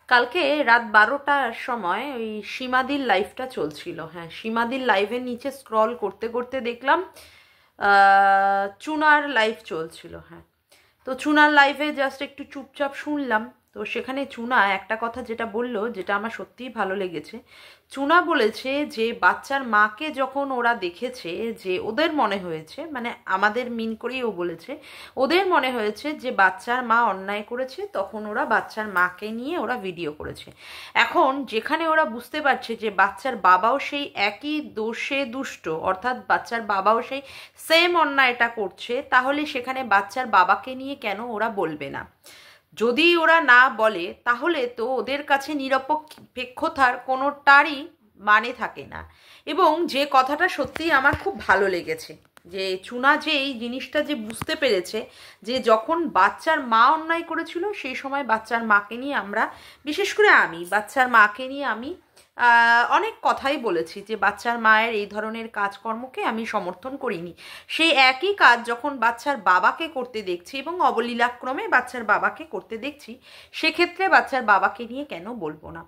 কালকে রাত 12টার সময় ওই সীমাদির লাইভটা চলছিল। হ্যাঁ, সীমাদির লাইভের নিচে স্ক্রল করতে করতে দেখলাম চুনার লাইভ চলছিল। হ্যাঁ, তো চুনার লাইভে জাস্ট একটু চুপচাপ শুনলাম। তো সেখানে চুনা একটা কথা যেটা বললো, যেটা আমার সত্যিই ভালো লেগেছে। চুনা বলেছে যে বাচ্চার মাকে যখন ওরা দেখেছে, যে ওদের মনে হয়েছে, মানে আমাদের মিন করেই ও বলেছে, ওদের মনে হয়েছে যে বাচ্চার মা অন্যায় করেছে, তখন ওরা বাচ্চার মাকে নিয়ে ওরা ভিডিও করেছে। এখন যেখানে ওরা বুঝতে পারছে যে বাচ্চার বাবাও সেই একই দোষে দুষ্ট, অর্থাৎ বাচ্চার বাবাও সেই সেম অন্যায়টা করছে, তাহলে সেখানে বাচ্চার বাবাকে নিয়ে কেন ওরা বলবে না? যদি ওরা না বলে তাহলে তো ওদের কাছে নিরপেক্ষতার কোনোটারই মানে থাকে না। এবং যে কথাটা সত্যিই আমার খুব ভালো লেগেছে, যে চুনা যে এই জিনিসটা যে বুঝতে পেরেছে, যে যখন বাচ্চার মা অন্যায় করেছিল সেই সময় বাচ্চার মাকে নিয়ে আমরা, বিশেষ করে আমি বাচ্চার মাকে নিয়ে আমি অনেক কথাই বলেছি যে বাচ্চার মায়ের এই ধরনের কাজকর্মকে আমি সমর্থন করিনি। সেই একই কাজ যখন বাচ্চার বাবাকে করতে দেখছি এবং অবলীলাক্রমে বাচ্চার বাবাকে করতে দেখছি, সেক্ষেত্রে বাচ্চার বাবাকে নিয়ে কেন বলবো না?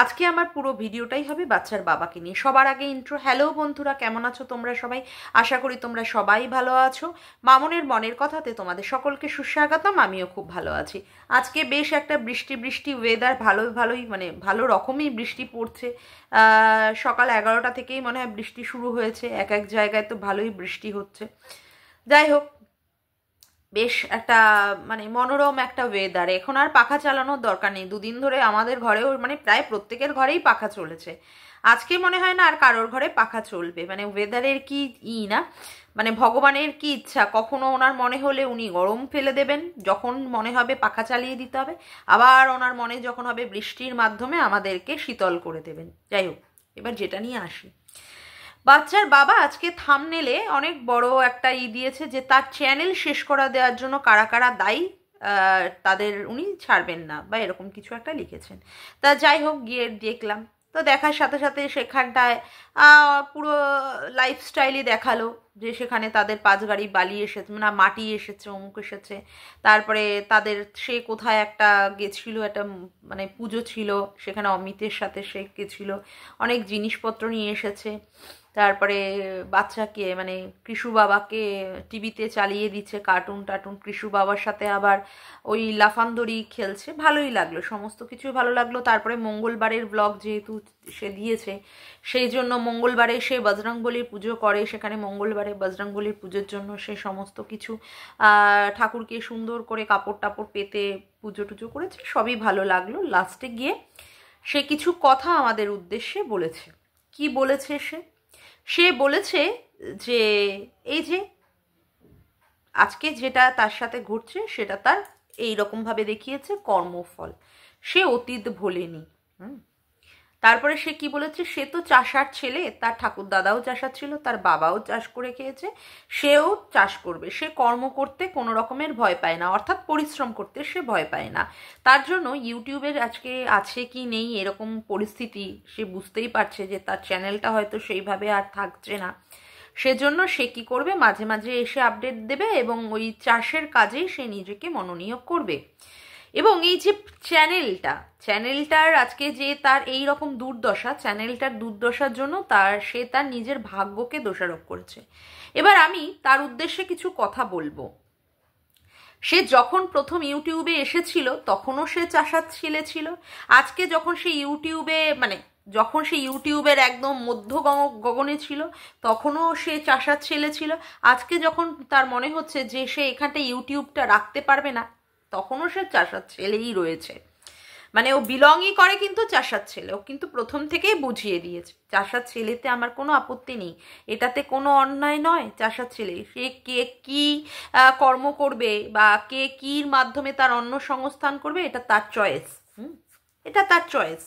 আজকে আমার পুরো ভিডিওটাই হবে বাচ্চার বাবাকে নিয়ে। সবার আগে ইন্ট্রো। হ্যালো বন্ধুরা, কেমন আছো তোমরা সবাই? আশা করি তোমরা সবাই ভালো আছো। মামনের মনের কথাতে তোমাদের সকলকে সুস্বাগতম। আমিও খুব ভালো আছি। আজকে বেশ একটা বৃষ্টি বৃষ্টি ওয়েদার, ভালোই মানে ভালো রকমই বৃষ্টি পড়ছে। সকাল 11টা থেকেই মনে হয় বৃষ্টি শুরু হয়েছে, এক এক জায়গায় তো ভালোই বৃষ্টি হচ্ছে। যাই হোক, বেশ একটা মানে মনোরম একটা ওয়েদার। এখন আর পাখা চালানোর দরকার নেই। দুদিন ধরে আমাদের ঘরেও মানে প্রায় প্রত্যেকের ঘরেই পাখা চলেছে। আজকে মনে হয় না আর কারোর ঘরে পাখা চলবে। মানে ওয়েদারের কি না, মানে ভগবানের কি ইচ্ছা, কখনো ওনার মনে হলে উনি গরম ফেলে দেবেন, যখন মনে হবে পাখা চালিয়ে দিতে হবে, আবার ওনার মনে যখন হবে বৃষ্টির মাধ্যমে আমাদেরকে শীতল করে দেবেন। যাই হোক, এবার যেটা নিয়ে আসি, বাচ্চার বাবা আজকে থাম্বনেলে অনেক বড় একটা দিয়েছে যে তার চ্যানেল শেষ করা দেওয়ার জন্য কারা কারা দায়ী, তাদের উনি ছাড়বেন না, বা এরকম কিছু একটা লিখেছেন। তা যাই হোক, গিয়ে দেখলাম। তো দেখার সাথে সাথে সেখানটায় পুরো লাইফস্টাইলই দেখালো, যে সেখানে তাদের 5 গাড়ি বালি এসেছে, না মাটি এসেছে, অমুক এসেছে। তারপরে তাদের সে কোথায় একটা গেছিল, একটা মানে পুজো ছিল, সেখানে অমিতের সাথে সে গেছিল, অনেক জিনিসপত্র নিয়ে এসেছে। তারপরে বাচ্চাকে মানে কৃষু বাবাকে টিভিতে চালিয়ে দিচ্ছে কার্টুন টার্টুন, কৃষু বাবার সাথে আবার ওই লাফান্দড়ি খেলছে। ভালোই লাগলো, সমস্ত কিছু ভালো লাগলো। তারপরে মঙ্গলবারের ব্লগ যেহেতু সে দিয়েছে, সেই জন্য মঙ্গলবারে সে বজরংবলীর পুজো করে, সেখানে মঙ্গলবারে বজরংবলীর পুজোর জন্য সে সমস্ত কিছু ঠাকুরকে সুন্দর করে কাপড় টাপড় পেতে পুজো টুজো করেছে, সবই ভালো লাগলো। লাস্টে গিয়ে সে কিছু কথা আমাদের উদ্দেশ্যে বলেছে। কি বলেছে সে বলেছে যে এই যে আজকে যেটা তার সাথে ঘটছে সেটা তার এই রকমভাবে দেখিয়েছে কর্মফল, সে অতীত ভোলেনি। তারপরে সে কি বলেছে, সে তো চাষার ছেলে, তার ঠাকুর দাদাও চাষার ছিল, তার বাবাও চাষ করে খেয়েছে, সেও চাষ করবে, সে কর্ম করতে কোনো রকমের ভয় পায় না, অর্থাৎ পরিশ্রম করতে সে ভয় পায় না। তার জন্য ইউটিউবের আজকে আছে কি নেই এরকম পরিস্থিতি সে বুঝতেই পারছে যে তার চ্যানেলটা হয়তো সেইভাবে আর থাকছে না। সেজন্য সে কি করবে, মাঝে মাঝে এসে আপডেট দেবে এবং ওই চাষের কাজেই সে নিজেকে মনোনিয়োগ করবে। এবং এই যে চ্যানেলটার আজকে যে তার এই রকম দুর্দশা, চ্যানেলটার দুর্দশার জন্য সে তার নিজের ভাগ্যকে দোষারোপ করেছে। এবার আমি তার উদ্দেশ্যে কিছু কথা বলবো। সে যখন প্রথম ইউটিউবে এসেছিল তখনও সে চাষার ছেলে ছিল। আজকে যখন সে ইউটিউবের একদম মধ্য গগনে ছিল তখনও সে চাষার ছেলে ছিল। আজকে যখন তার মনে হচ্ছে যে সে এখানটা ইউটিউবটা রাখতে পারবে না, তখনও সে চাষার ছেলেই রয়েছে। মানে ও বিলংই করে কিন্তু চাষার ছেলে। ও কিন্তু প্রথম থেকেই বুঝিয়ে দিয়েছে চাষার ছেলেতে আমার কোনো আপত্তি নেই, এটাতে কোনো অন্যায় নয়। চাষার ছেলে সে কে কি কর্ম করবে বা কে কির মাধ্যমে তার অন্ন সংস্থান করবে, এটা তার চয়েস। এটা তার চয়েস।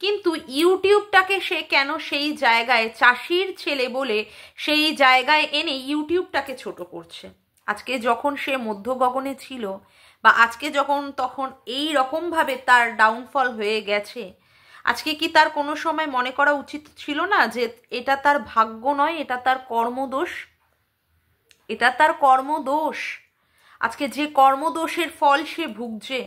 কিন্তু ইউটিউবটাকে সে কেন সেই জায়গায়, চাষির ছেলে বলে সেই জায়গায় এনে ইউটিউবটাকে ছোট করছে? আজকে যখন সে মধ্য গগনে ছিল, বা আজকে যখন তখন এই রকমভাবে তার ডাউনফল হয়ে গেছে, আজকে কি তার কোনো সময় মনে করা উচিত ছিল না যে এটা তার ভাগ্য নয়, এটা তার কর্মদোষ? এটা তার কর্মদোষ। আজকে যে কর্মদোষের ফল সে ভুগছে,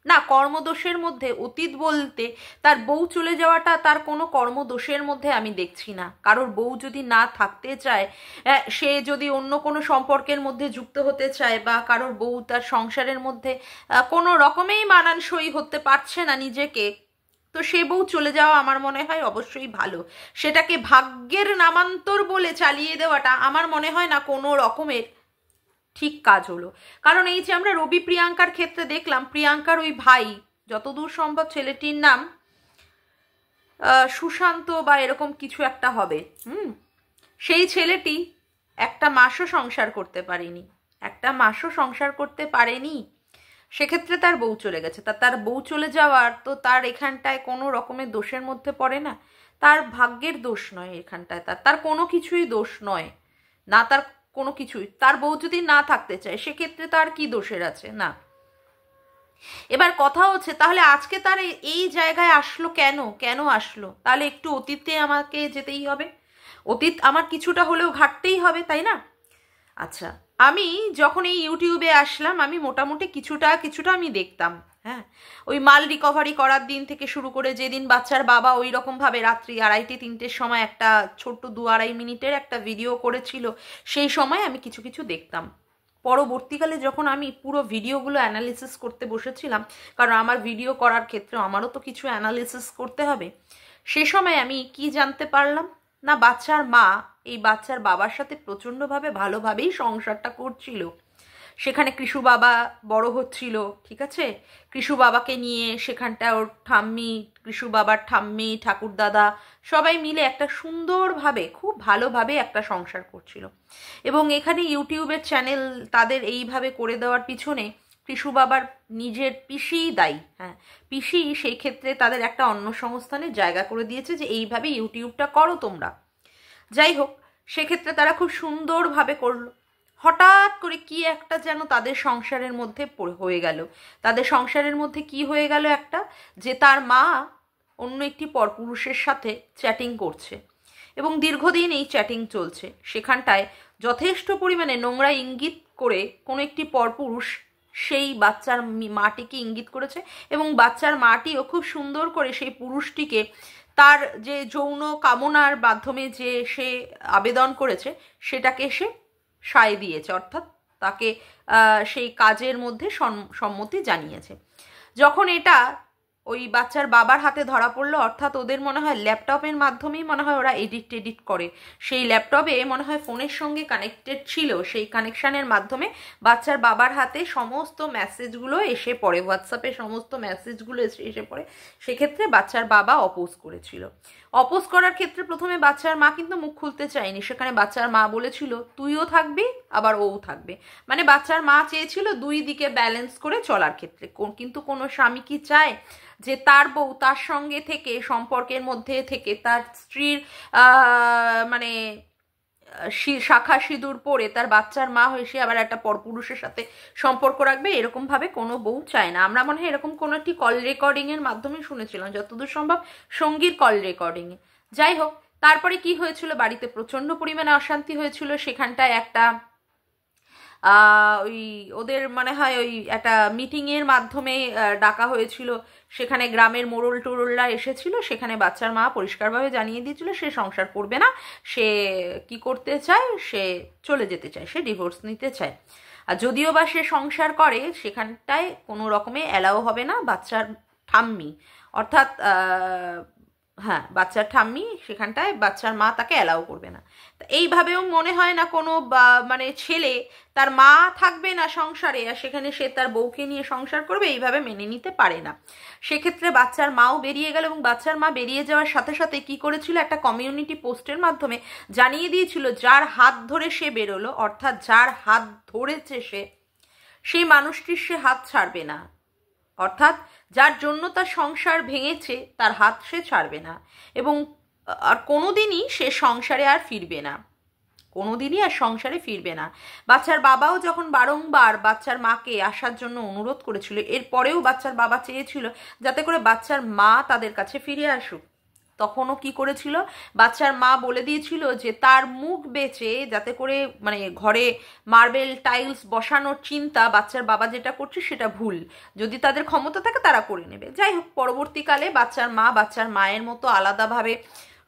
না, কর্মদোষের মধ্যে অতীত বলতে তার বউ চলে যাওয়াটা তার কোনো কর্মদোষের মধ্যে আমি দেখছি না। কারোর বউ যদি না থাকতে চায়, সে যদি অন্য কোনো সম্পর্কের মধ্যে যুক্ত হতে চায়, বা কারোর বউ তার সংসারের মধ্যে কোনো রকমেই মানানসই হতে পারছে না নিজেকে, তো সে বউ চলে যাওয়া আমার মনে হয় অবশ্যই ভালো। সেটাকে ভাগ্যের নামান্তর বলে চালিয়ে দেওয়াটা আমার মনে হয় না কোনো রকমের ঠিক কাজ হলো। কারণ এই যে আমরা রবি প্রিয়াঙ্কার ক্ষেত্রে দেখলাম, প্রিয়াঙ্কার ওই ভাই, যতদূর সম্ভব ছেলেটির নাম সুশান্ত বা এরকম কিছু একটা হবে, সেই ছেলেটি একটা মাসও সংসার করতে পারেনি, একটা মাসও সংসার করতে পারেনি। সেক্ষেত্রে তার বউ চলে গেছে। তার বউ চলে যাওয়ার তো তার এখানটায় কোনো রকমের দোষের মধ্যে পড়ে না, তার ভাগ্যের দোষ নয় এখানটায়, তার কোনো কিছুই দোষ নয় না, তার কোনো কিছুই। তার বউ যদি না থাকতে চায় সেক্ষেত্রে তার কি দোষের আছে? না। এবার কথা হচ্ছে তাহলে আজকে তার এই জায়গায় আসলো কেন? কেন আসলো? তাহলে একটু অতীতে আমাকে যেতেই হবে, অতীত আমার কিছুটা হলেও ঘাটতেই হবে, তাই না? আচ্ছা, আমি যখন এই ইউটিউবে আসলাম, আমি মোটামুটি কিছুটা আমি দেখতাম। হ্যাঁ, ওই মাল রিকভারি করার দিন থেকে শুরু করে যেদিন বাচ্চার বাবা ওই রকমভাবে রাত্রি 2:30-3টের সময় একটা ছোট্ট 2-2.5 মিনিটের একটা ভিডিও করেছিল, সেই সময় আমি কিছু দেখতাম। পরবর্তীকালে যখন আমি পুরো ভিডিওগুলো অ্যানালিসিস করতে বসেছিলাম, কারণ আমার ভিডিও করার ক্ষেত্রে আমারও তো কিছু অ্যানালিসিস করতে হবে, সে সময় আমি কি জানতে পারলাম না, বাচ্চার মা এই বাচ্চার বাবার সাথে প্রচণ্ডভাবে ভালোভাবেই সংসারটা করছিল। সেখানে কৃষু বাবা বড় হচ্ছিল, ঠিক আছে, কৃষু বাবাকে নিয়ে সেখানটা ওর ঠাম্মি, কৃষু বাবার ঠাম্মি, ঠাকুরদাদা সবাই মিলে একটা সুন্দরভাবে খুব ভালোভাবে একটা সংসার করছিল। এবং এখানে ইউটিউবের চ্যানেল তাদের এইভাবে করে দেওয়ার পিছনে কৃষু বাবার নিজের পিসিই দায়ী। হ্যাঁ, পিসি সেই ক্ষেত্রে তাদের একটা অন্য সংস্থানের জায়গা করে দিয়েছে যে এইভাবে ইউটিউবটা করো তোমরা। যাই হোক, সেক্ষেত্রে তারা খুব সুন্দরভাবে করলো। হঠাৎ করে কি একটা যেন তাদের সংসারের মধ্যে হয়ে গেল। তাদের সংসারের মধ্যে কি হয়ে গেল একটা, যে তার মা অন্য একটি পরপুরুষের সাথে চ্যাটিং করছে এবং দীর্ঘদিন এই চ্যাটিং চলছে। সেখানটায় যথেষ্ট পরিমাণে নোংরা ইঙ্গিত করে কোনো একটি পরপুরুষ সেই বাচ্চার মাটিকে ইঙ্গিত করেছে, এবং বাচ্চার মাটিও খুব সুন্দর করে সেই পুরুষটিকে তার যে যৌন কামনার মাধ্যমে যে সে আবেদন করেছে সেটাকে সে সায় দিয়েছে, অর্থাৎ তাকে সেই কাজের মধ্যে সম্মতি জানিয়েছে। যখন এটা ওই বাচ্চার বাবার হাতে ধরা পড়লো, অর্থাৎ ওদের মনে হয় ল্যাপটপের মাধ্যমেই মনে হয় ওরা এডিট করে, সেই ল্যাপটপে মনে হয় ফোনের সঙ্গে কানেক্টেড ছিল, সেই কানেকশানের মাধ্যমে বাচ্চার বাবার হাতে সমস্ত মেসেজগুলো এসে পড়ে, হোয়াটসঅ্যাপে সমস্ত মেসেজগুলো এসে পড়ে। সেক্ষেত্রে বাচ্চার বাবা অপোজ করেছিল। অপোজ করার ক্ষেত্রে প্রথমে বাচ্চার মা কিন্তু মুখ খুলতে চায়নি। সেখানে বাচ্চার মা বলেছিল তুইও থাকবি আবার ও থাকবে, মানে বাচ্চার মা চেয়েছিল দুই দিকে ব্যালেন্স করে চলার ক্ষেত্রে। কিন্তু কোনো স্বামী কি চায় যে তার বউ তার সঙ্গে থেকে সম্পর্কের মধ্যে থেকে তার স্ত্রীর মানে শাখা সিঁদুর পরে তার বাচ্চার মা হয়ে সে আবার একটা পরপুরুষের সাথে সম্পর্ক রাখবে? এরকমভাবে কোনো বউ চায় না। আমরা মনে হয় এরকম কোনো একটি কল রেকর্ডিংয়ের মাধ্যমে শুনেছিলাম, যতদূর সম্ভব সঙ্গীর কল রেকর্ডিংয়ে। যাই হোক, তারপরে কি হয়েছিল, বাড়িতে প্রচণ্ড পরিমাণে অশান্তি হয়েছিল। সেখানটায় একটা ওই ওদের মনে হয় ওই একটা মিটিংয়ের মাধ্যমে ডাকা হয়েছিল, সেখানে গ্রামের মোড়ল টোড়লরা এসেছিল। সেখানে বাচ্চার মা পরিষ্কারভাবে জানিয়ে দিয়েছিল সে সংসার করবে না, সে কি করতে চায়, সে চলে যেতে চায়, সে ডিভোর্স নিতে চায়। আর যদিও বা সে সংসার করে, সেখানটায় কোনো রকমে অ্যালাও হবে না বাচ্চার ঠাম্মি, অর্থাৎ হ্যাঁ বাচ্চার ঠাম্মি, সেখানটায় বাচ্চার মা তাকে অ্যালাউ করবে না। এইভাবেও মনে হয় না কোনো মানে ছেলে তার মা থাকবে না সংসারে আর সেখানে সে তার বউকে নিয়ে সংসার করবে, এইভাবে মেনে নিতে পারে না। সেক্ষেত্রে বাচ্চার মাও বেরিয়ে গেল, এবং বাচ্চার মা বেরিয়ে যাওয়ার সাথে সাথে কি করেছিল, একটা কমিউনিটি পোস্টের মাধ্যমে জানিয়ে দিয়েছিল যার হাত ধরে সে বেরোলো, অর্থাৎ যার হাত ধরেছে সে, সেই মানুষটির সে হাত ছাড়বে না, অর্থাৎ যার জন্য তার সংসার ভেঙেছে তার হাত সে ছাড়বে না, এবং আর কোনোদিনই সে সংসারে আর ফিরবে না, কোনোদিনই আর সংসারে ফিরবে না। বাচ্চার বাবাও যখন বারংবার বাচ্চার মাকে আসার জন্য অনুরোধ করেছিল, এরপরেও বাচ্চার বাবা চেয়েছিল যাতে করে বাচ্চার মা তাদের কাছে ফিরে আসুক, তখনও কি করেছিল, বাচ্চার মা বলে দিয়েছিল যে তার মুখ বেচে যাতে করে মানে ঘরে মার্বেল টাইলস বসানোর চিন্তা বাচ্চার বাবা যেটা করছে সেটা ভুল, যদি তাদের ক্ষমতা থাকে তারা করে নেবে। যাই হোক, পরবর্তীকালে বাচ্চার মা বাচ্চার মায়ের মতো আলাদাভাবে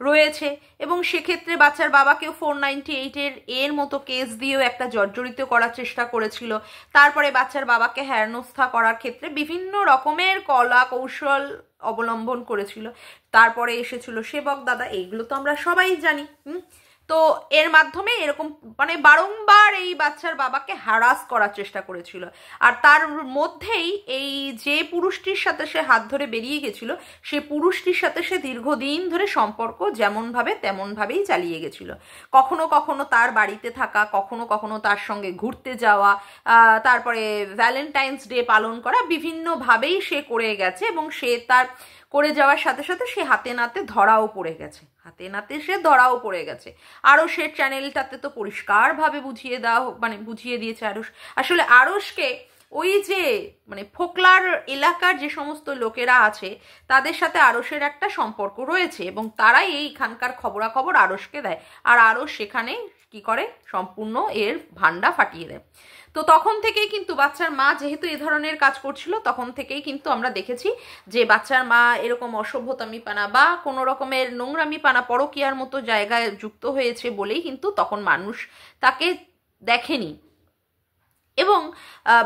রয়েছে এবং সেক্ষেত্রে বাচ্চার বাবাকেও 498 এর মতো কেস দিয়েও একটা জর্জরিত করার চেষ্টা করেছিল। তারপরে বাচ্চার বাবাকে হেনস্থা করার ক্ষেত্রে বিভিন্ন রকমের কলা কৌশল অবলম্বন করেছিল। তারপরে এসেছিল সেবক দাদা, এইগুলো তো আমরা সবাই জানি। তো এর মাধ্যমে এরকম মানে বারংবার এই বাচ্চার বাবাকে হ্যারাস করার চেষ্টা করেছিল। আর তার মধ্যেই এই যে পুরুষটির সাথে সে হাত ধরে বেরিয়ে গেছিল, সে পুরুষটির সাথে সে দীর্ঘদিন ধরে সম্পর্ক যেমনভাবে তেমনভাবেই চালিয়ে গেছিল। কখনো কখনো তার বাড়িতে থাকা, কখনো কখনো তার সঙ্গে ঘুরতে যাওয়া, তারপরে ভ্যালেন্টাইন্স ডে পালন করা, বিভিন্নভাবেই সে করে গেছে এবং সে তার করে যাওয়ার সাথে সাথে সে হাতে নাতে ধরাও পড়ে গেছে, হাতে নাতে সে ধরাও পড়ে গেছে। আরশের চ্যানেলটাতে তো পরিষ্কারভাবে বুঝিয়ে দেওয়া মানে বুঝিয়ে দিয়েছে আরশ। আসলে আরশকে ওই যে মানে ফোকলার এলাকার যে সমস্ত লোকেরা আছে তাদের সাথে আরশের একটা সম্পর্ক রয়েছে এবং তারাই এইখানকার খবরাখবর আরশকে দেয়, আর আরশ সেখানে কি করে সম্পূর্ণ এর ভান্ডা ফাটিয়ে দেয়। তো তখন থেকেই কিন্তু বাচ্চার মা যেহেতু এ ধরনের কাজ করছিল, তখন থেকেই কিন্তু আমরা দেখেছি যে বাচ্চার মা এরকম অসভ্যতামিপানা বা কোনো রকমের নোংরামিপানা পরকীয়ার মতো জায়গায় যুক্ত হয়েছে বলেই কিন্তু তখন মানুষ তাকে দেখেনি। এবং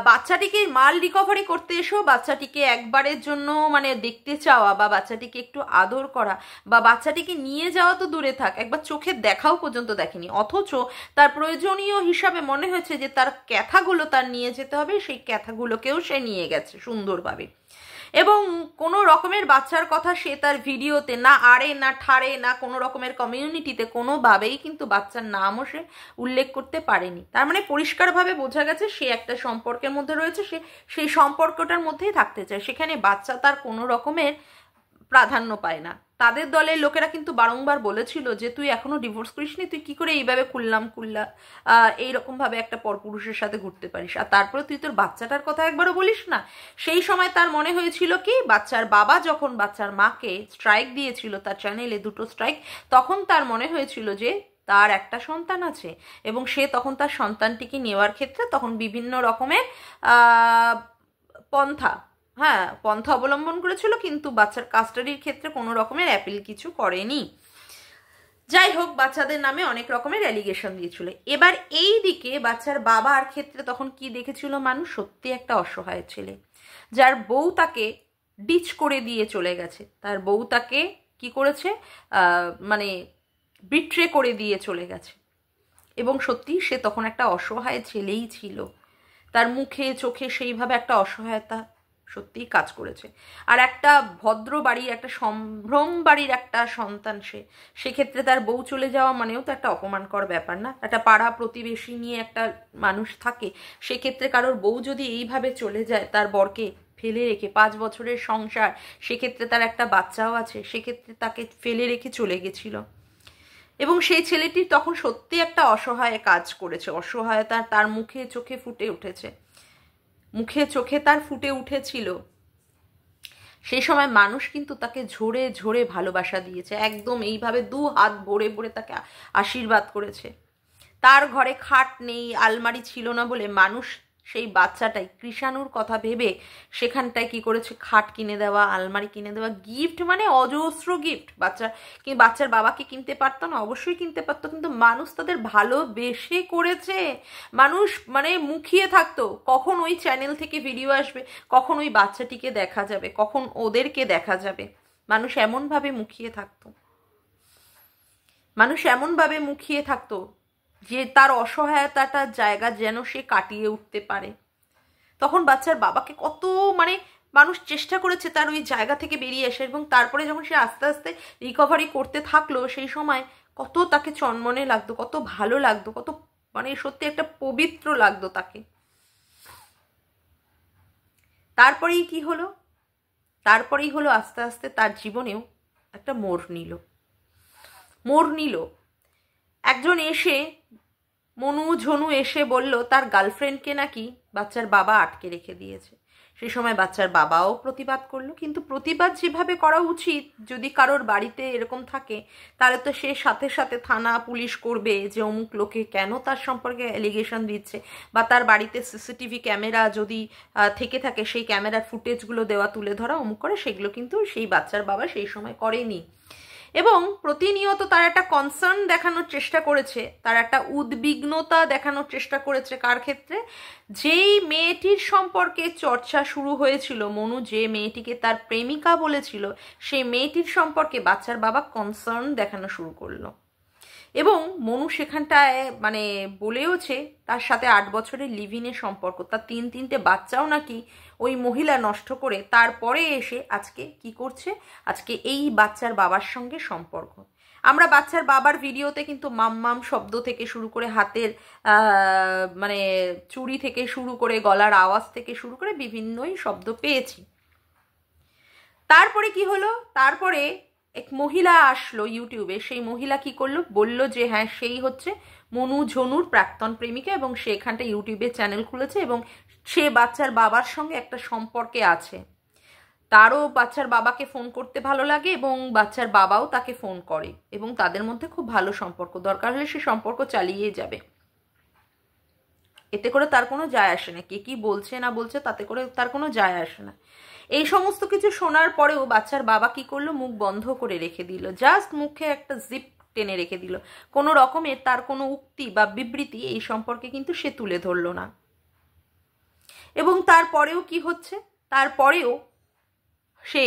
বাচ্চাটিকে মাল রিকভারি করতে এসেও বাচ্চাটিকে একবারের জন্য মানে দেখতে চাওয়া বা বাচ্চাটিকে একটু আদর করা বা বাচ্চাটিকে নিয়ে যাওয়া তো দূরে থাক, একবার চোখের দেখাও পর্যন্ত দেখেনি। অথচ তার প্রয়োজনীয় হিসাবে মনে হয়েছে যে তার ক্যাথাগুলো তার নিয়ে যেতে হবে, সেই ক্যাথাগুলোকেও সে নিয়ে গেছে সুন্দরভাবে। এবং কোনো রকমের বাচ্চার কথা সে তার ভিডিওতে না আড়ে না ঠাড়ে না কোনো রকমের কমিউনিটিতে কোনোভাবেই কিন্তু বাচ্চার নামও সে উল্লেখ করতে পারেনি। তার মানে পরিষ্কারভাবে বোঝা গেছে সে একটা সম্পর্কের মধ্যে রয়েছে, সে সেই সম্পর্কটার মধ্যেই থাকতে চায়, সেখানে বাচ্চা তার কোনো রকমের প্রাধান্য পায় না। তাদের দলের লোকেরা কিন্তু বারংবার বলেছিল যে তুই এখনো ডিভোর্স করিসনি, তুই কি করে এইভাবে খুল্লা এইরকম ভাবে একটা পরপুরুষের সাথে ঘুরতে পারিস, আর তারপরে তুই তোর বাচ্চাটার কথা একবারও বলিস না। সেই সময় তার মনে হয়েছিল কি, বাচ্চার বাবা যখন বাচ্চার মাকে স্ট্রাইক দিয়েছিল তার চ্যানেলে 2টো স্ট্রাইক, তখন তার মনে হয়েছিল যে তার একটা সন্তান আছে এবং সে তখন তার সন্তানটিকে নেওয়ার ক্ষেত্রে তখন বিভিন্ন রকমের পন্থা অবলম্বন করেছিল, কিন্তু বাচ্চার কাস্টাডির ক্ষেত্রে কোনো রকমের অ্যাপিল কিছু করেনি। যাই হোক, বাচ্চাদের নামে অনেক রকমের অ্যালিগেশন দিয়েছিল। এবার এই দিকে বাচ্চার বাবার ক্ষেত্রে তখন কি দেখেছিল মানুষ, সত্যি একটা অসহায় ছেলে যার বউ তাকে ডিচ করে দিয়ে চলে গেছে, তার বউ তাকে কি করেছে মানে বিট্রে করে দিয়ে চলে গেছে। এবং সত্যি সে তখন একটা অসহায় ছেলেই ছিল, তার মুখে চোখে সেইভাবে একটা অসহায়তা সত্যিই কাজ করেছে। আর একটা ভদ্র বাড়ির একটা সম্ভ্রম বাড়ির একটা সন্তান সেক্ষেত্রে তার বউ চলে যাওয়া মানেও তো একটা অপমানকর ব্যাপার না? একটা পাড়া প্রতিবেশী নিয়ে একটা মানুষ থাকে, সেক্ষেত্রে কারোর বউ যদি এইভাবে চলে যায় তার বরকে ফেলে রেখে, 5 বছরের সংসার, সেক্ষেত্রে তার একটা বাচ্চাও আছে, সেক্ষেত্রে তাকে ফেলে রেখে চলে গেছিল। এবং সেই ছেলেটির তখন সত্যি একটা অসহায় কাজ করেছে, অসহায়তা তার মুখে চোখে ফুটে উঠেছে, মুখে চোখে তার ফুটে উঠেছিল। সেই সময় মানুষ কিন্তু তাকে ঝরে ঝরে ভালোবাসা দিয়েছে, একদম এইভাবে 2 হাত ভরে ভরে তাকে আশীর্বাদ করেছে। তার ঘরে খাট নেই, আলমারি ছিল না বলে মানুষ সেই বাচ্চাটাই কৃষাণুর কথা ভেবে সেখানটায় কি করেছে, খাট কিনে দেওয়া, আলমারি কিনে দেওয়া, গিফট মানে অজস্র গিফট। বাচ্চার বাবাকে কিনতে পারতো না, অবশ্যই কিনতে পারতো, কিন্তু মানুষ তাদের ভালোবেসে করেছে। মানুষ মানে মুখিয়ে থাকতো কখন ওই চ্যানেল থেকে ভিডিও আসবে, কখন ওই বাচ্চাটিকে দেখা যাবে, কখন ওদেরকে দেখা যাবে। মানুষ এমনভাবে মুখিয়ে থাকতো, মানুষ এমনভাবে মুখিয়ে থাকতো যে তার অসহায়তাটার জায়গা যেন সে কাটিয়ে উঠতে পারে। তখন বাচ্চার বাবাকে কত মানে মানুষ চেষ্টা করেছে তার ওই জায়গা থেকে বেরিয়ে আসে, এবং তারপরে যখন সে আস্তে আস্তে রিকভারি করতে থাকলো সেই সময় কত তাকে চনমনে লাগতো, কত ভালো লাগতো, কত মানে সত্যি একটা পবিত্র লাগতো তাকে। তারপরেই কি হলো, তারপরেই হলো আস্তে আস্তে তার জীবনেও একটা মোড় নিল। একজন এসে ঝনু এসে বলল তার গার্লফ্রেন্ডকে নাকি বাচ্চার বাবা আটকে রেখে দিয়েছে। সেই সময় বাচ্চার বাবাও প্রতিবাদ করলো, কিন্তু প্রতিবাদ যেভাবে করা উচিত, যদি কারোর বাড়িতে এরকম থাকে তাহলে তো সে সাথে সাথে থানা পুলিশ করবে যে অমুক লোকে কেন তার সম্পর্কে অ্যালিগেশন দিচ্ছে, বা তার বাড়িতে সিসিটিভি ক্যামেরা যদি থেকে থাকে সেই ক্যামেরার ফুটেজগুলো দেওয়া, তুলে ধরা, অমুক করে, সেগুলো কিন্তু সেই বাচ্চার বাবা সেই সময় করেনি। এবং প্রতিনিয়ত তার একটা কনসার্ন দেখানোর চেষ্টা করেছে, তার একটা উদ্বিগ্নতা দেখানোর চেষ্টা করেছে। কার ক্ষেত্রে? যেই মেয়েটির সম্পর্কে চর্চা শুরু হয়েছিল, মনু যে মেয়েটিকে তার প্রেমিকা বলেছিল, সেই মেয়েটির সম্পর্কে বাচ্চার বাবা কনসার্ন দেখানো শুরু করলো। এবং মনু সেখানটায় মানে বলেওছে তার সাথে 8 বছরের লিভিনের সম্পর্ক, তার 3-3টে বাচ্চাও নাকি ওই মহিলা নষ্ট করে তারপরে এসে আজকে কি করছে, আজকে এই বাচ্চার বাবার সঙ্গে সম্পর্ক। আমরা বাচ্চার বাবার ভিডিওতে কিন্তু মাম শব্দ থেকে শুরু করে হাতের মানে চুড়ি থেকে শুরু করে গলার আওয়াজ থেকে শুরু করে বিভিন্নই শব্দ পেয়েছি। তারপরে কি হলো? তারপরে এক মহিলা আসলো ইউটিউবে, সেই মহিলা কি করলো, বলল যে হ্যাঁ সেই হচ্ছে মনু ঝনুর প্রাক্তন প্রেমিকা, এবং সে এখানটা ইউটিউবে চ্যানেল খুলেছে এবং সে বাচ্চার বাবার সঙ্গে একটা সম্পর্কে আছে। তারও বাচ্চার বাবাকে ফোন করতে ভালো লাগে এবং বাচ্চার বাবাও তাকে ফোন করে এবং তাদের মধ্যে খুব ভালো সম্পর্ক, দরকার হলে সে সম্পর্ক চালিয়ে যাবে। এতে করে তার কোনো যায় আসে না, কে কি বলছে না বলছে তাতে করে তার কোনো যায় আসে না। এই সমস্ত কিছু শোনার পরেও বাচ্চার বাবা কি করলো, মুখ বন্ধ করে রেখে দিল, জাস্ট মুখে একটা জিপ টেনে রেখে দিল। কোনো রকমের তার কোনো উক্তি বা বিবৃতি এই সম্পর্কে কিন্তু সে তুলে ধরল না। এবং তারপরেও কি হচ্ছে, তারপরেও সে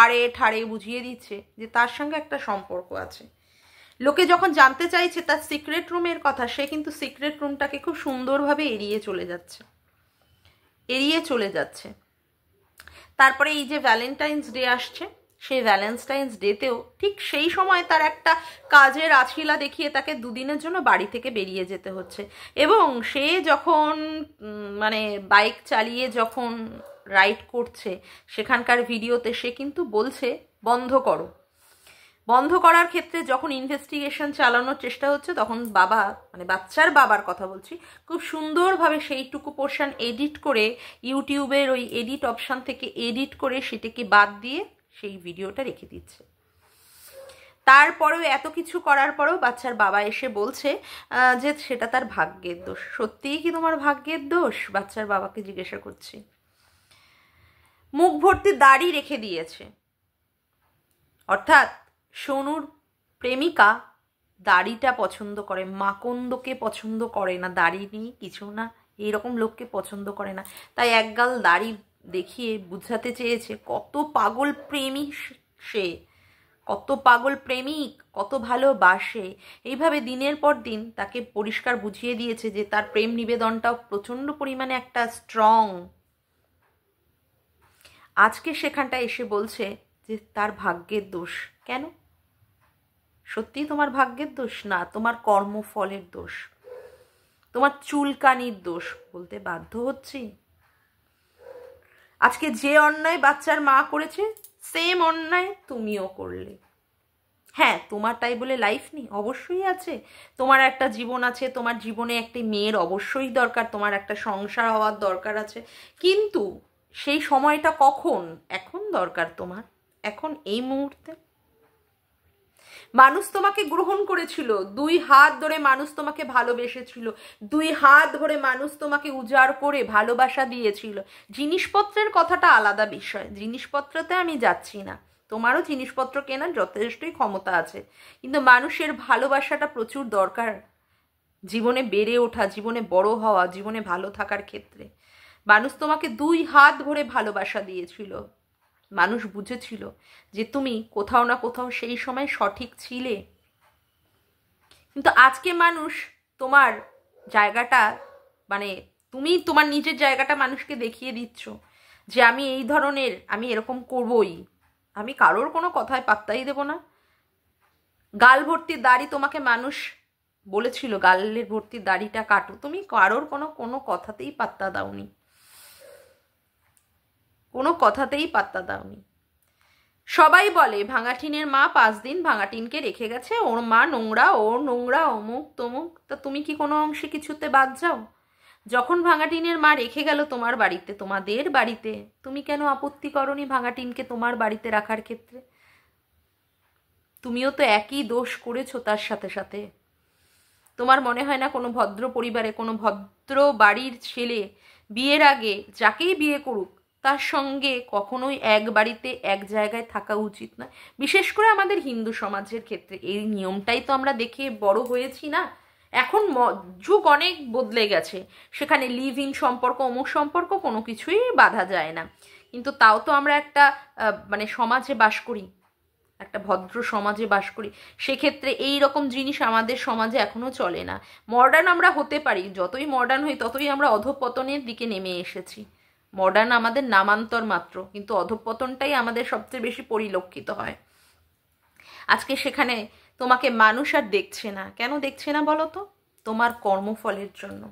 আড়ে ঠাড়ে বুঝিয়ে দিচ্ছে যে তার সঙ্গে একটা সম্পর্ক আছে। লোকে যখন জানতে চাইছে তার সিক্রেট রুমের কথা, সে কিন্তু সিক্রেট রুমটাকে খুব সুন্দরভাবে এড়িয়ে চলে যাচ্ছে। তারপরে এই যে ভ্যালেন্টাইন্স ডে আসছে, সেই ভ্যালেন্টাইন্স ডেতেও ঠিক সেই সময় তার একটা কাজের আছিলা দেখিয়ে তাকে 2 দিনের জন্য বাড়ি থেকে বেরিয়ে যেতে হচ্ছে। এবং সে যখন মানে বাইক চালিয়ে যখন রাইড করছে সেখানকার ভিডিওতে সে কিন্তু বলছে বন্ধ করো। বন্ধ করার ক্ষেত্রে যখন ইনভেস্টিগেশন চালানোর চেষ্টা হচ্ছে তখন বাবা, মানে বাচ্চার বাবার কথা বলছি, খুব সুন্দরভাবে সেইটুকু পোর্শন এডিট করে ইউটিউবের ওই এডিট অপশান থেকে এডিট করে সেটাকে বাদ দিয়ে সেই ভিডিওটা রেখে দিচ্ছে। তারপরেও এত কিছু করার পরেও বাচ্চার বাবা এসে বলছে যে সেটা তার ভাগ্যের দোষ। সত্যিই কি তোমার ভাগ্যের দোষ? বাচ্চার বাবাকে জিজ্ঞাসা করছি। মুখ ভর্তি দাড়ি রেখে দিয়েছে, অর্থাৎ সোনুর প্রেমিকা দাড়িটা পছন্দ করে, মাকন্দকে পছন্দ করে না, দাড়ি নেই কিছু না, এইরকম লোককে পছন্দ করে না। তাই একগাল দাড়ি দেখিয়ে বুঝাতে চেয়েছে কত পাগল প্রেমিক সে, কত পাগল প্রেমিক, কত ভালোবাসে। এইভাবে দিনের পর দিন তাকে পরিষ্কার বুঝিয়ে দিয়েছে যে তার প্রেম নিবেদনটাও প্রচণ্ড পরিমাণে একটা স্ট্রং। আজকে সেখানটা এসে বলছে যে তার ভাগ্যের দোষ। কেন? সত্যি তোমার ভাগ্যের দোষ না, তোমার কর্মফলের দোষ, তোমার চুলকানির দোষ। বলতে বাধ্য হচ্ছি, আজকে যে অন্যায় বাচ্চার মা করেছে সেম অন্যায় তুমিও করলে। হ্যাঁ, তোমার তাই বলে লাইফ নেই, অবশ্যই আছে। তোমার একটা জীবন আছে, তোমার জীবনে একটি মেয়ের অবশ্যই দরকার, তোমার একটা সংসার হওয়ার দরকার আছে, কিন্তু সেই সময়টা কখন? এখন দরকার তোমার, এখন এই মুহূর্তে। মানুষ তোমাকে গ্রহণ করেছিল, 2 হাত ধরে মানুষ তোমাকে ভালোবেসেছিল, 2 হাত ধরে মানুষ তোমাকে উজাড় করে ভালোবাসা দিয়েছিল। জিনিসপত্রের কথাটা আলাদা বিষয়, জিনিসপত্রতে আমি যাচ্ছি না, তোমারও জিনিসপত্র কেনার যথেষ্টই ক্ষমতা আছে, কিন্তু মানুষের ভালোবাসাটা প্রচুর দরকার জীবনে বেড়ে ওঠা, জীবনে বড় হওয়া, জীবনে ভালো থাকার ক্ষেত্রে। মানুষ তোমাকে 2 হাত ধরে ভালোবাসা দিয়েছিল, মানুষ বুঝেছিল যে তুমি কোথাও না কোথাও সেই সময় সঠিক ছিলে। কিন্তু আজকে মানুষ তোমার জায়গাটা, মানে তুমি তোমার নিজের জায়গাটা মানুষকে দেখিয়ে দিচ্ছ যে আমি এই ধরনের, আমি এরকম করবই, আমি কারোর কোনো কথায় পাত্তাই দেব না। গাল ভর্তি দাড়ি তোমাকে মানুষ বলেছিল গালের ভর্তি দাড়িটা কাটো, তুমি কারোর কোনো কথাতেই পাত্তা দাওনি, কোনো কথাতেই পাত্তা দাওনি। সবাই বলে ভাঙাটিনের মা 5 দিন ভাঙাটিনকে রেখে গেছে, ওর মা নোংরা, ওর নোংরা, অমুক তমুক। তা তুমি কি কোনো অংশে কিছুতে বাদ যাও? যখন ভাঙা টিনের মা রেখে গেল তোমার বাড়িতে, তোমাদের বাড়িতে, তুমি কেন আপত্তি করনি ভাঙা টিনকে তোমার বাড়িতে রাখার ক্ষেত্রে? তুমিও তো একই দোষ করেছো তার সাথে সাথে। তোমার মনে হয় না কোনো ভদ্র পরিবারে, কোনো ভদ্র বাড়ির ছেলে বিয়ের আগে যাকেই বিয়ে করুক তার সঙ্গে কখনোই এক বাড়িতে এক জায়গায় থাকা উচিত না? বিশেষ করে আমাদের হিন্দু সমাজের ক্ষেত্রে এই নিয়মটাই তো আমরা দেখে বড় হয়েছি না। এখন যুগ অনেক বদলে গেছে, সেখানে লিভ ইন সম্পর্ক, অমুক সম্পর্ক, কোনো কিছুই বাধা যায় না। কিন্তু তাও তো আমরা একটা মানে সমাজে বাস করি, একটা ভদ্র সমাজে বাস করি। সেক্ষেত্রে এই রকম জিনিস আমাদের সমাজে এখনো চলে না। মডার্ন আমরা হতে পারি, যতই মডার্ন হই ততই আমরা অধঃপতনের দিকে নেমে এসেছি। মডার্ন আমাদের নামান্তর মাত্র, কিন্তু অধঃপতনটাই আমাদের সবচেয়ে বেশি পরিলক্ষিত হয়। আজকে সেখানে তোমাকে মানুষ আর দেখছে না। কেন দেখছে না বলো তো? তোমার কর্মফলের জন্য।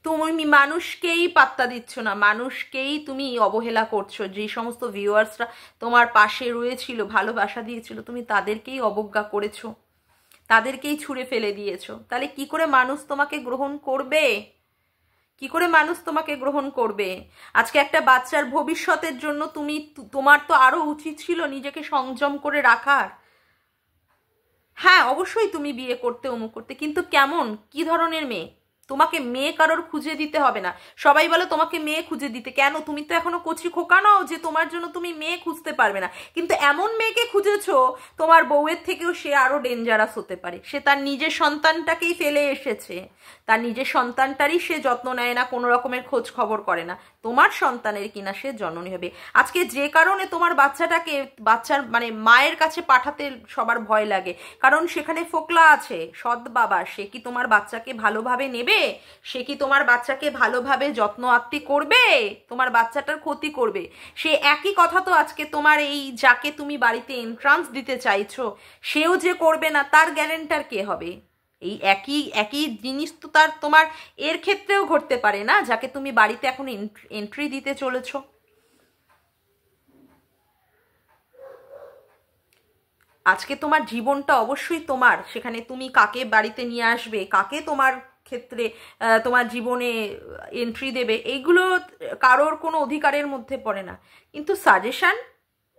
তুমি মানুষকেই পাত্তা দিচ্ছ না, মানুষকেই তুমি অবহেলা করছো। যে সমস্ত ভিউয়ার্সরা তোমার পাশে রয়েছিল, ভালোবাসা দিয়েছিল, তুমি তাদেরকেই অবজ্ঞা করেছো, তাদেরকেই ছুঁড়ে ফেলে দিয়েছো। তাহলে কি করে মানুষ তোমাকে গ্রহণ করবে? কি করে মানুষ তোমাকে গ্রহণ করবে? আজকে একটা বাচ্চার ভবিষ্যতের জন্য তোমার তো আরো উচিত ছিল নিজেকে সংযম করে রাখার। হ্যাঁ, অবশ্যই তুমি বিয়ে করতে, অমুক করতে, কিন্তু কেমন, কি ধরনের মেয়ে? তোমাকে মেয়ে কারোর খুঁজে দিতে হবে না। সবাই বলে তোমাকে মেয়ে খুঁজে দিতে, কেন? তুমি তো এখনো কচি খোকা নাও যে তোমার জন্য তুমি মেয়ে খুঁজতে পারবে না। কিন্তু এমন মেয়েকে খুঁজেছো তোমার বউয়ের থেকেও সে আরো ডেঞ্জারাস হতে পারে। সে তার নিজের সন্তানটাকেই ফেলে এসেছে, তার নিজের সন্তানটারই সে যত্ন নেয় না, কোনো রকমের খোঁজ খবর করে না। তোমার সন্তানের কিনা সে জননী হবে। আজকে যে কারণে তোমার বাচ্চার মানে মায়ের কাছে পাঠাতে সবার ভয় লাগে, কারণ সেখানে ফোকলা আছে, সৎ বাবা। সে কি তোমার বাচ্চাকে ভালোভাবে নেবে? সে কি তোমার বাচ্চাকে ভালোভাবে যত্ন আত্তি করবে? তোমার বাচ্চাটার ক্ষতি করবে। সে একই কথা তো আজকে তোমার এই যাকে তুমি বাড়িতে এন্ট্রান্স দিতে চাইছো সেও যে করবে না, তার গ্যারেন্টার কে হবে? এই একই জিনিস তো তোমার এর ক্ষেত্রেও ঘটতে পারে না, যাকে তুমি বাড়িতে এখন এন্ট্রি দিতে চলেছো। আজকে তোমার জীবনটা অবশ্যই তোমার, সেখানে তুমি কাকে বাড়িতে নিয়ে আসবে, কাকে তোমার ক্ষেত্রে তোমার জীবনে এন্ট্রি দেবে, এইগুলো কারোর কোনো অধিকারের মধ্যে পড়ে না। কিন্তু সাজেশন,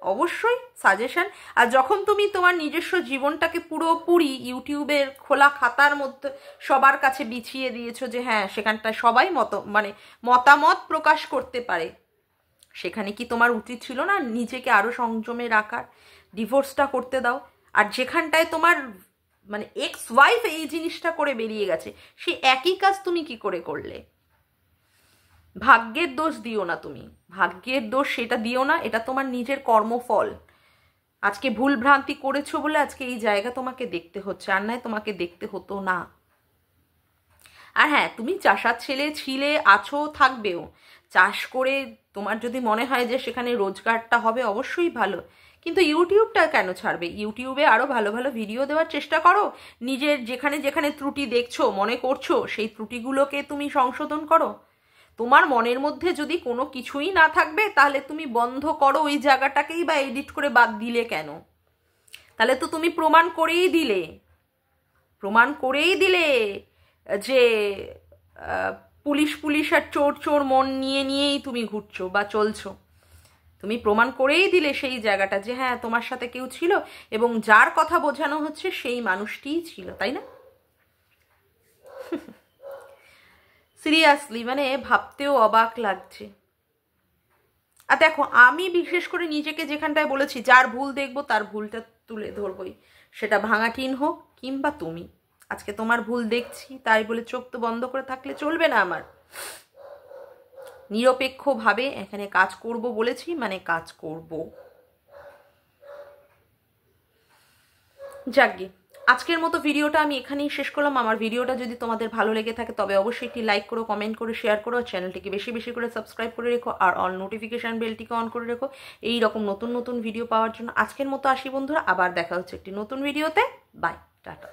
অবশ্যই সাজেশন। আর যখন তুমি তোমার নিজস্ব জীবনটাকে পুরোপুরি ইউটিউবের খোলা খাতার মধ্যে সবার কাছে বিছিয়ে দিয়েছো, যে হ্যাঁ সেখানটায় সবাই মতামত প্রকাশ করতে পারে, সেখানে কি তোমার উচিত ছিল না নিজেকে আরো সংযমে রাখার? ডিভোর্সটা করতে দাও। আর যেখানটায় তোমার মানে এক্স ওয়াইফ এই জিনিসটা করে বেরিয়ে গেছে, সে একই কাজ তুমি কি করে করলে? ভাগ্যের দোষ দিও না তুমি, ভাগ্যের দোষ সেটা দিও না, এটা তোমার নিজের কর্মফল। আজকে ভুল ভ্রান্তি করেছো বলে আজকে এই জায়গা তোমাকে দেখতে হচ্ছে, আর নয় তোমাকে দেখতে হতো না। আর হ্যাঁ, তুমি চাষার ছেলে ছিলে, আছো, থাকবেও। চাষ করে তোমার যদি মনে হয় যে সেখানে রোজগারটা হবে, অবশ্যই ভালো, কিন্তু ইউটিউবটা কেন ছাড়বে? ইউটিউবে আরো ভালো ভালো ভিডিও দেওয়ার চেষ্টা করো। নিজের যেখানে যেখানে ত্রুটি দেখছো, মনে করছো, সেই ত্রুটিগুলোকে তুমি সংশোধন করো। তোমার মনের মধ্যে যদি কোনো কিছুই না থাকবে, তাহলে তুমি বন্ধ করো ওই জায়গাটাকেই, বা এডিট করে বাদ দিলে কেন? তাহলে তো তুমি প্রমাণ করেই দিলে যে পুলিশ আর চোর মন নিয়েই তুমি ঘুরছো বা চলছো। তুমি প্রমাণ করেই দিলে সেই জায়গাটা যে হ্যাঁ তোমার সাথে কেউ ছিল, এবং যার কথা বোঝানো হচ্ছে সেই মানুষটিই ছিল, তাই না? সিরিয়াসলি মানে ভাবতেও অবাক লাগছে। আর দেখো, আমি বিশেষ করে নিজেকে যেখানটায় বলেছি, যার ভুল দেখবো তার ভুলটা তুলে ধরবই, সেটা ভাঙা টিন হোক কিংবা তুমি। আজকে তোমার ভুল দেখছি তাই বলে চোখ তো বন্ধ করে থাকলে চলবে না। আমার নিরপেক্ষভাবে এখানে কাজ করব বলেছি, মানে কাজ করব। যাকগে, আজকের মতো ভিডিওটা আমি এখানেই শেষ করলাম। আমার ভিডিওটা যদি তোমাদের ভালো লেগে থাকে তবে অবশ্যই একটি লাইক করো, কমেন্ট করো, শেয়ার করো, চ্যানেলটিকে বেশি বেশি করে সাবস্ক্রাইব করে রেখো, আর অল নোটিফিকেশান বেলটিকে অন করে রেখো এই রকম নতুন নতুন ভিডিও পাওয়ার জন্য। আজকের মতো আসি বন্ধুরা, আবার দেখা হচ্ছে একটি নতুন ভিডিওতে। Bye, tata.